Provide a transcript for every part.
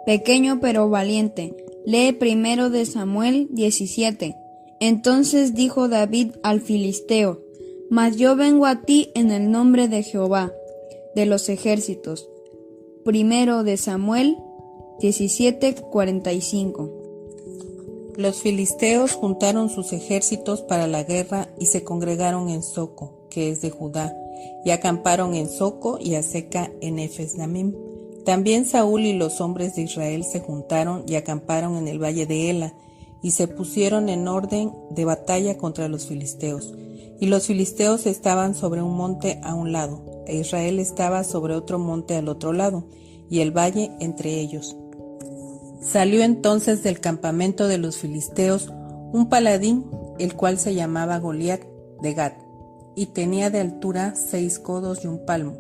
pequeño pero valiente. Lee primero de Samuel 17. Entonces dijo David al filisteo: Mas yo vengo a ti en el nombre de Jehová, de los ejércitos. Primero de Samuel 17:45. Los filisteos juntaron sus ejércitos para la guerra y se congregaron en Soco, que es de Judá, y acamparon en Soco y Azeca en Efes-Damim. También Saúl y los hombres de Israel se juntaron y acamparon en el valle de Ela, y se pusieron en orden de batalla contra los filisteos. Y los filisteos estaban sobre un monte a un lado, e Israel estaba sobre otro monte al otro lado, y el valle entre ellos. Salió entonces del campamento de los filisteos un paladín, el cual se llamaba Goliat de Gat, y tenía de altura 6 codos y un palmo,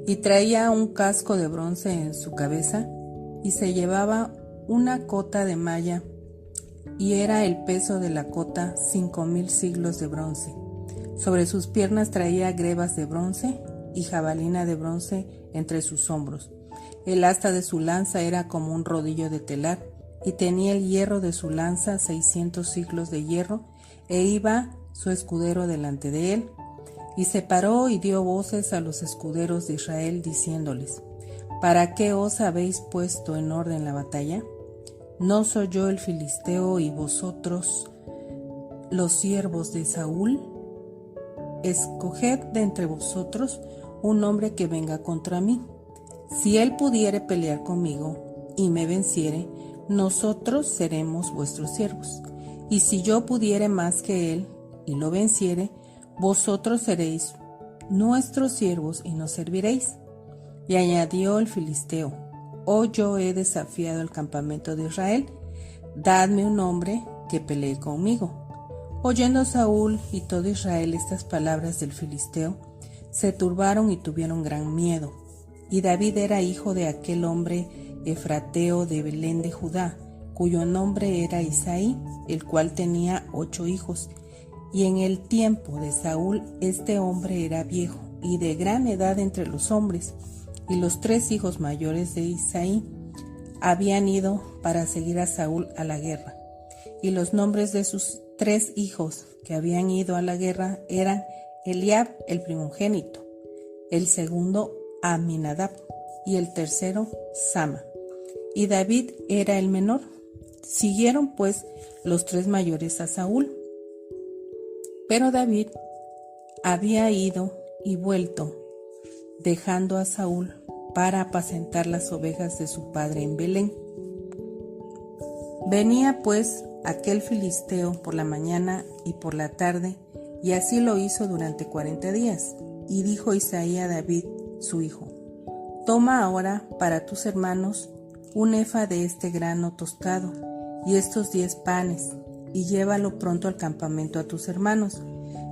y traía un casco de bronce en su cabeza, y se llevaba una cota de malla, y era el peso de la cota 5,000 siclos de bronce. Sobre sus piernas traía grebas de bronce y jabalina de bronce entre sus hombros. El asta de su lanza era como un rodillo de telar, y tenía el hierro de su lanza 600 siclos de hierro, e iba su escudero delante de él. Y se paró y dio voces a los escuderos de Israel, diciéndoles: ¿Para qué os habéis puesto en orden la batalla? ¿No soy yo el filisteo y vosotros los siervos de Saúl? Escoged de entre vosotros un hombre que venga contra mí. Si él pudiere pelear conmigo y me venciere, nosotros seremos vuestros siervos. Y si yo pudiere más que él y lo venciere, vosotros seréis nuestros siervos y nos serviréis. Y añadió el filisteo: yo he desafiado el campamento de Israel, dadme un hombre que pelee conmigo. Oyendo Saúl y todo Israel estas palabras del filisteo, se turbaron y tuvieron gran miedo. Y David era hijo de aquel hombre efrateo de Belén de Judá, cuyo nombre era Isaí, el cual tenía 8 hijos. Y en el tiempo de Saúl este hombre era viejo y de gran edad entre los hombres, y los 3 hijos mayores de Isaí habían ido para seguir a Saúl a la guerra. Y los nombres de sus 3 hijos que habían ido a la guerra eran Eliab el primogénito, el segundo Aminadab y el tercero Sama, y David era el menor. Siguieron pues los 3 mayores a Saúl. Pero David había ido y vuelto, dejando a Saúl para apacentar las ovejas de su padre en Belén. Venía pues aquel filisteo por la mañana y por la tarde, y así lo hizo durante 40 días. Y dijo Isaí a David, su hijo: Toma ahora para tus hermanos un efa de este grano tostado y estos 10 panes, y llévalo pronto al campamento a tus hermanos,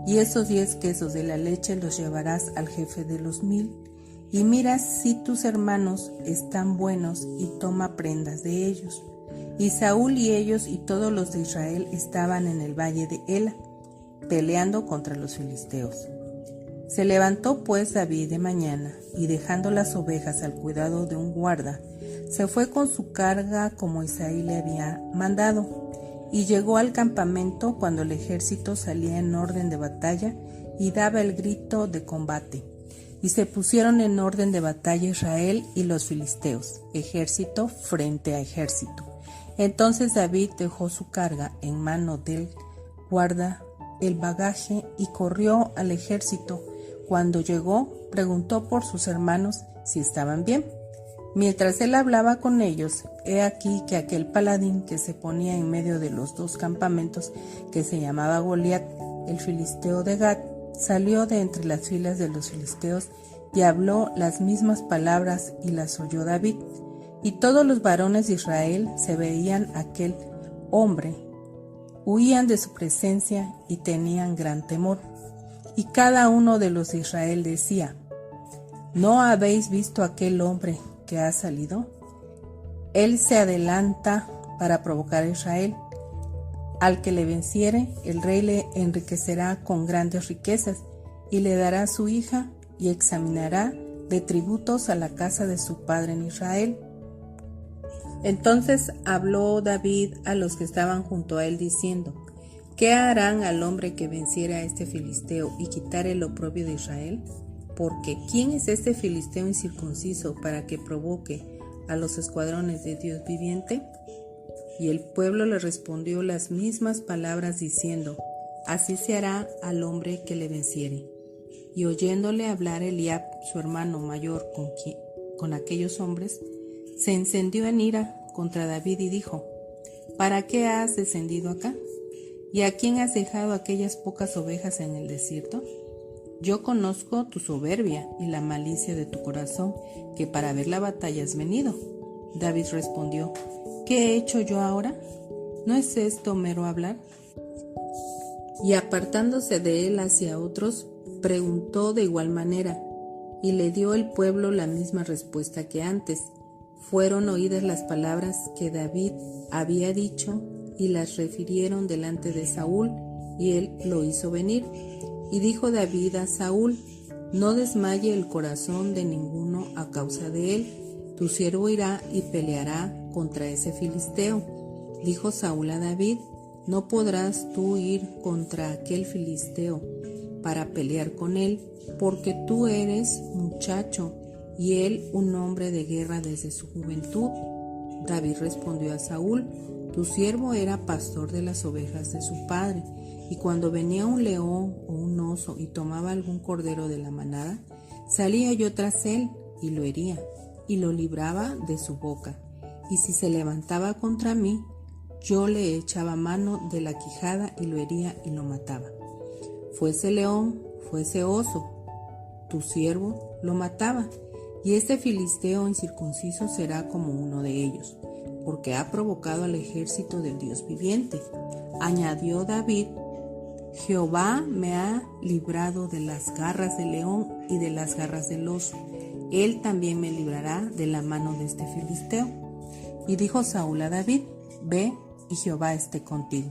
y estos 10 quesos de la leche los llevarás al jefe de los 1000, y mira si tus hermanos están buenos, y toma prendas de ellos. Y Saúl y ellos y todos los de Israel estaban en el valle de Ela, peleando contra los filisteos. Se levantó pues David de mañana, y dejando las ovejas al cuidado de un guarda, se fue con su carga como Isaí le había mandado, y llegó al campamento cuando el ejército salía en orden de batalla y daba el grito de combate. Y se pusieron en orden de batalla Israel y los filisteos, ejército frente a ejército. Entonces David dejó su carga en mano del guarda, el bagaje, y corrió al ejército. Cuando llegó, preguntó por sus hermanos si estaban bien. Mientras él hablaba con ellos, he aquí que aquel paladín que se ponía en medio de los 2 campamentos, que se llamaba Goliat, el filisteo de Gat, salió de entre las filas de los filisteos y habló las mismas palabras, y las oyó David. Y todos los varones de Israel se veían aquel hombre, huían de su presencia y tenían gran temor. Y cada uno de los de Israel decía: ¿No habéis visto aquel hombre que ha salido? Él se adelanta para provocar a Israel. Al que le venciere, el rey le enriquecerá con grandes riquezas, y le dará su hija, y examinará de tributos a la casa de su padre en Israel. Entonces habló David a los que estaban junto a él diciendo: ¿Qué harán al hombre que venciere a este filisteo y quitare el oprobio de Israel? Porque ¿quién es este filisteo incircunciso para que provoque a los escuadrones de Dios viviente? Y el pueblo le respondió las mismas palabras diciendo: Así se hará al hombre que le venciere. Y oyéndole hablar Eliab, su hermano mayor, con aquellos hombres, se encendió en ira contra David y dijo: ¿Para qué has descendido acá? ¿Y a quién has dejado aquellas pocas ovejas en el desierto? Yo conozco tu soberbia y la malicia de tu corazón, que para ver la batalla has venido. David respondió: ¿Qué he hecho yo ahora? ¿No es esto mero hablar? Y apartándose de él hacia otros, preguntó de igual manera, y le dio el pueblo la misma respuesta que antes. Fueron oídas las palabras que David había dicho, y las refirieron delante de Saúl, y él lo hizo venir. Y dijo David a Saúl: No desmaye el corazón de ninguno a causa de él, tu siervo irá y peleará contra ese filisteo. Dijo Saúl a David: No podrás tú ir contra aquel filisteo para pelear con él, porque tú eres muchacho y él un hombre de guerra desde su juventud. David respondió a Saúl: Tu siervo era pastor de las ovejas de su padre, y cuando venía un león o un oso y tomaba algún cordero de la manada, salía yo tras él y lo hería, y lo libraba de su boca. Y si se levantaba contra mí, yo le echaba mano de la quijada y lo hería y lo mataba. Fuese león, fuese oso, tu siervo lo mataba, y este filisteo incircunciso será como uno de ellos, porque ha provocado al ejército del Dios viviente. Añadió David: Jehová me ha librado de las garras del león y de las garras del oso. Él también me librará de la mano de este filisteo. Y dijo Saúl a David: Ve, y Jehová esté contigo.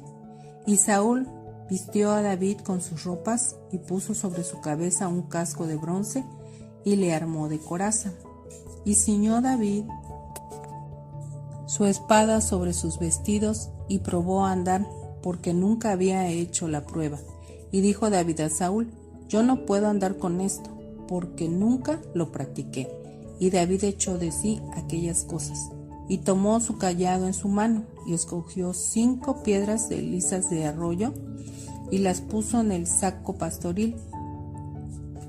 Y Saúl vistió a David con sus ropas y puso sobre su cabeza un casco de bronce y le armó de coraza. Y ciñó David su espada sobre sus vestidos y probó a andar, porque nunca había hecho la prueba. Y dijo David a Saúl: Yo no puedo andar con esto, porque nunca lo practiqué. Y David echó de sí aquellas cosas, y tomó su cayado en su mano, y escogió 5 piedras lisas de arroyo, y las puso en el saco pastoril,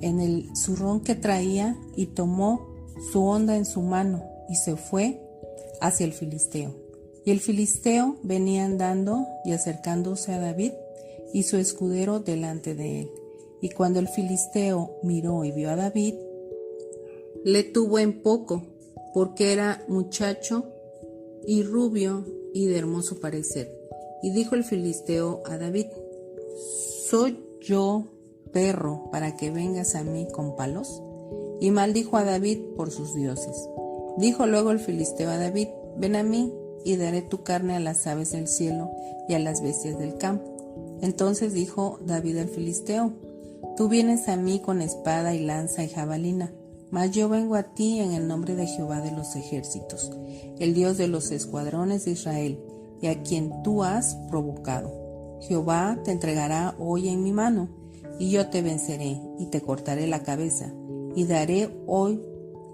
en el zurrón que traía, y tomó su honda en su mano, y se fue hacia el filisteo. Y el filisteo venía andando y acercándose a David, y su escudero delante de él. Y cuando el filisteo miró y vio a David, le tuvo en poco, porque era muchacho y rubio y de hermoso parecer. Y dijo el filisteo a David: ¿Soy yo perro para que vengas a mí con palos? Y maldijo a David por sus dioses. Dijo luego el filisteo a David: Ven a mí, y daré tu carne a las aves del cielo y a las bestias del campo. Entonces dijo David al filisteo: Tú vienes a mí con espada y lanza y jabalina, mas yo vengo a ti en el nombre de Jehová de los ejércitos, el Dios de los escuadrones de Israel, y a quien tú has provocado. Jehová te entregará hoy en mi mano, y yo te venceré, y te cortaré la cabeza, y daré hoy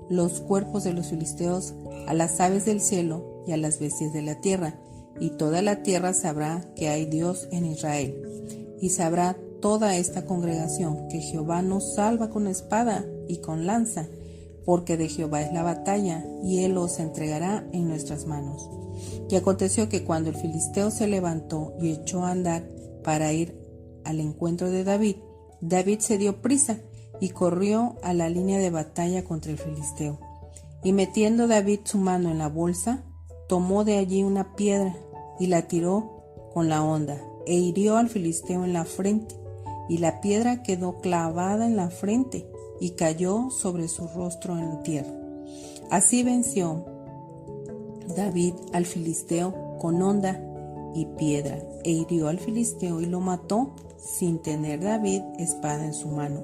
los cuerpos de los filisteos a las aves del cielo y a las bestias de la tierra, y toda la tierra sabrá que hay Dios en Israel. Y sabrá toda esta congregación que Jehová nos salva con espada y con lanza, porque de Jehová es la batalla, y él os entregará en nuestras manos. Y aconteció que cuando el filisteo se levantó y echó a andar para ir al encuentro de David, David se dio prisa y corrió a la línea de batalla contra el filisteo. Y metiendo David su mano en la bolsa, tomó de allí una piedra y la tiró con la honda, e hirió al filisteo en la frente, y la piedra quedó clavada en la frente y cayó sobre su rostro en tierra. Así venció David al filisteo con honda y piedra, e hirió al filisteo y lo mató sin tener David espada en su mano.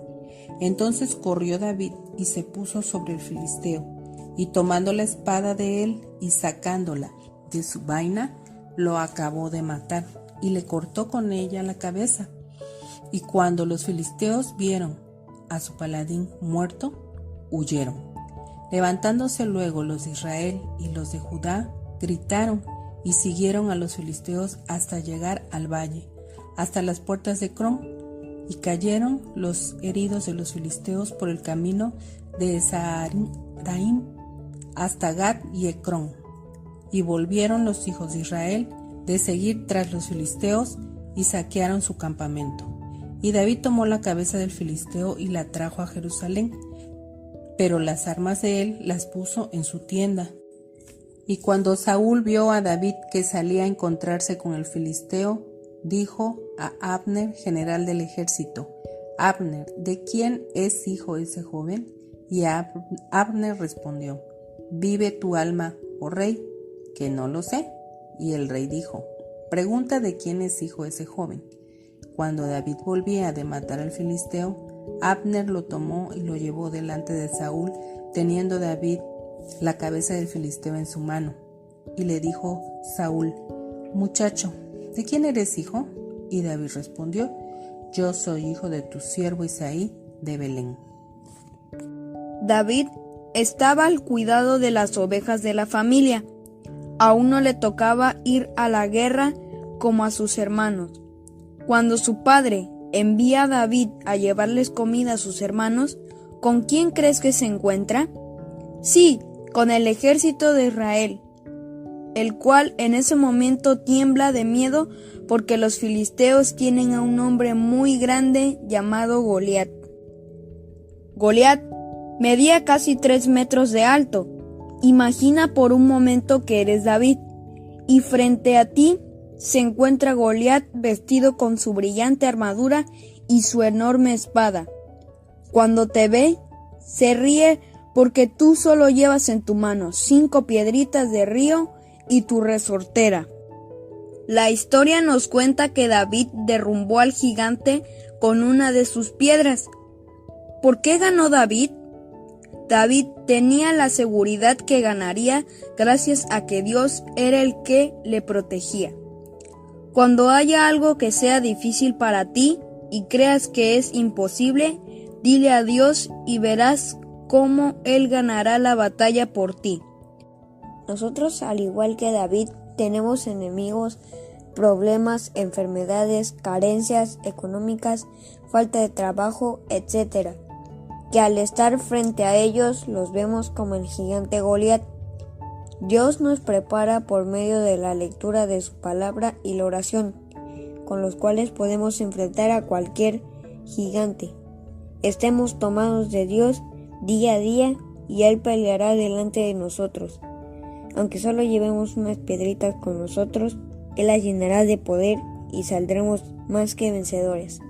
Entonces corrió David y se puso sobre el filisteo, y tomando la espada de él y sacándola de su vaina, lo acabó de matar y le cortó con ella la cabeza. Y cuando los filisteos vieron a su paladín muerto, huyeron. Levantándose luego los de Israel y los de Judá, gritaron y siguieron a los filisteos hasta llegar al valle, hasta las puertas de Crom, y cayeron los heridos de los filisteos por el camino de Saharaim hasta Gat y Ecrón. Y volvieron los hijos de Israel de seguir tras los filisteos y saquearon su campamento. Y David tomó la cabeza del filisteo y la trajo a Jerusalén, pero las armas de él las puso en su tienda. Y cuando Saúl vio a David que salía a encontrarse con el filisteo, dijo a Abner, general del ejército: Abner, ¿de quién es hijo ese joven? Y Abner respondió: Vive tu alma, oh rey, que no lo sé. Y el rey dijo: Pregunta de quién es hijo ese joven. Cuando David volvía de matar al filisteo, Abner lo tomó y lo llevó delante de Saúl, teniendo David la cabeza del filisteo en su mano. Y le dijo Saúl: Muchacho, ¿de quién eres hijo? Y David respondió: Yo soy hijo de tu siervo Isaí de Belén. David estaba al cuidado de las ovejas de la familia. Aún no le tocaba ir a la guerra como a sus hermanos. Cuando su padre envía a David a llevarles comida a sus hermanos, ¿con quién crees que se encuentra? Sí, con el ejército de Israel, el cual en ese momento tiembla de miedo porque los filisteos tienen a un hombre muy grande llamado Goliat. Goliat medía casi 3 metros de alto. Imagina por un momento que eres David, y frente a ti se encuentra Goliat vestido con su brillante armadura y su enorme espada. Cuando te ve, se ríe porque tú solo llevas en tu mano 5 piedritas de río y tu resortera. La historia nos cuenta que David derrumbó al gigante con una de sus piedras. ¿Por qué ganó David? David tenía la seguridad que ganaría gracias a que Dios era el que le protegía. Cuando haya algo que sea difícil para ti y creas que es imposible, dile a Dios y verás cómo Él ganará la batalla por ti. Nosotros, al igual que David, tenemos enemigos, problemas, enfermedades, carencias económicas, falta de trabajo, etc., que al estar frente a ellos los vemos como el gigante Goliat. Dios nos prepara por medio de la lectura de su palabra y la oración, con los cuales podemos enfrentar a cualquier gigante. Estemos tomados de Dios día a día y Él peleará delante de nosotros. Aunque solo llevemos unas piedritas con nosotros, Él las llenará de poder y saldremos más que vencedores.